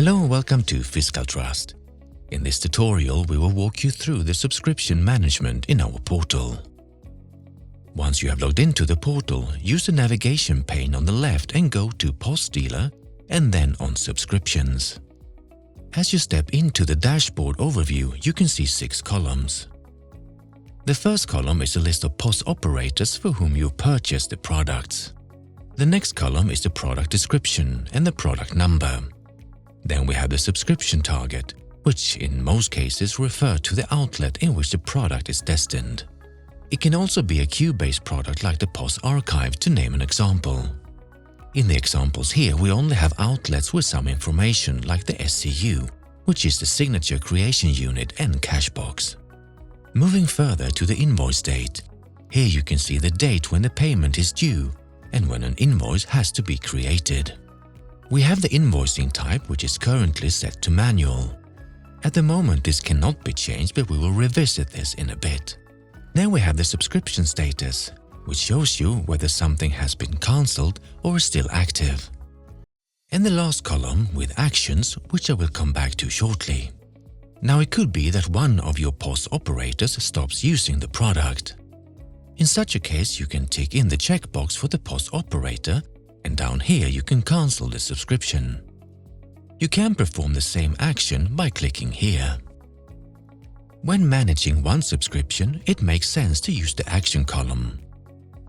Hello and welcome to Fiskaltrust. In this tutorial, we will walk you through the subscription management in our portal. Once you have logged into the portal, use the navigation pane on the left and go to POS-Händler and then on Subscriptions. As you step into the dashboard overview, you can see 6 columns. The first column is a list of POS operators for whom you purchased the products. The next column is the product description and the product number. Then we have the subscription target, which in most cases refer to the outlet in which the product is destined. It can also be a queue-based product like the POS archive, to name an example. In the examples here, we only have outlets with some information like the SCU, which is the signature creation unit, and cash box. Moving further to the invoice date, here you can see the date when the payment is due and when an invoice has to be created. We have the invoicing type, which is currently set to manual. At the moment this cannot be changed, but we will revisit this in a bit. Then we have the subscription status, which shows you whether something has been cancelled or is still active. And the last column with actions, which I will come back to shortly. Now it could be that one of your POS operators stops using the product. In such a case, you can tick in the checkbox for the POS operator, and down here you can cancel the subscription. You can perform the same action by clicking here. When managing one subscription, it makes sense to use the action column.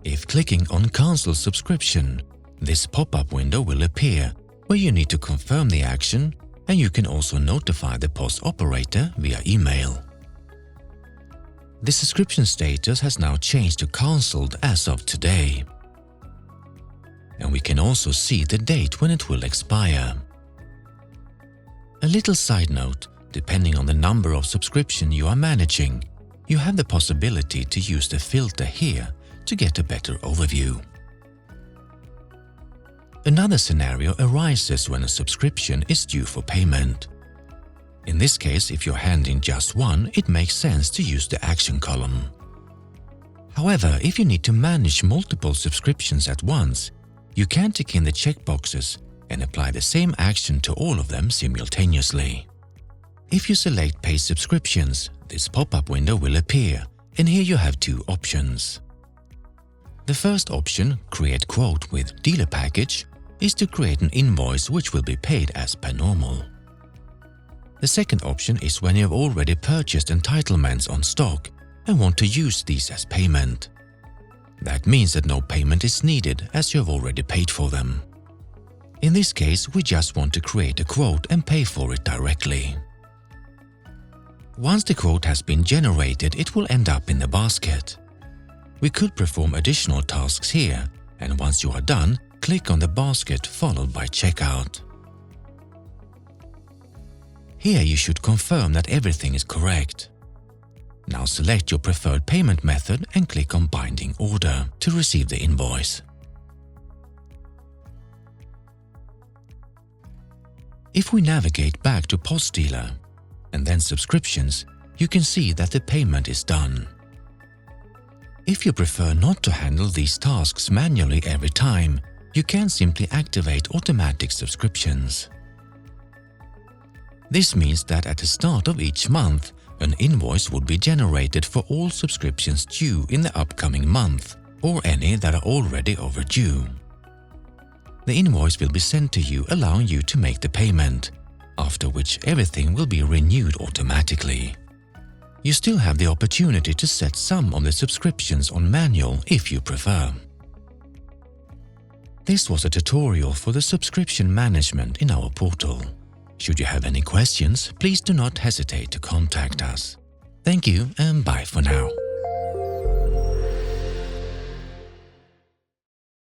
If clicking on Cancel Subscription, this pop-up window will appear where you need to confirm the action, and you can also notify the POS operator via email. The subscription status has now changed to cancelled as of today. And we can also see the date when it will expire. A little side note, depending on the number of subscription you are managing, you have the possibility to use the filter here to get a better overview. Another scenario arises when a subscription is due for payment. In this case, if you're handling just one, it makes sense to use the action column. However, if you need to manage multiple subscriptions at once, you can tick in the checkboxes and apply the same action to all of them simultaneously. If you select Pay Subscriptions, this pop-up window will appear, and here you have 2 options. The first option, Create Quote with Dealer Package, is to create an invoice which will be paid as per normal. The second option is when you have already purchased entitlements on stock and want to use these as payment. That means that no payment is needed as you have already paid for them. In this case, we just want to create a quote and pay for it directly. Once the quote has been generated, it will end up in the basket. We could perform additional tasks here, and once you are done, click on the basket followed by Checkout. Here you should confirm that everything is correct. Now select your preferred payment method and click on Binding Order to receive the invoice. If we navigate back to POS-Händler and then Subscriptions, you can see that the payment is done. If you prefer not to handle these tasks manually every time, you can simply activate automatic subscriptions. This means that at the start of each month, an invoice would be generated for all subscriptions due in the upcoming month or any that are already overdue. The invoice will be sent to you, allowing you to make the payment, after which everything will be renewed automatically. You still have the opportunity to set some of the subscriptions on manual if you prefer. This was a tutorial for the subscription management in our portal. Should you have any questions, please do not hesitate to contact us. Thank you and bye for now.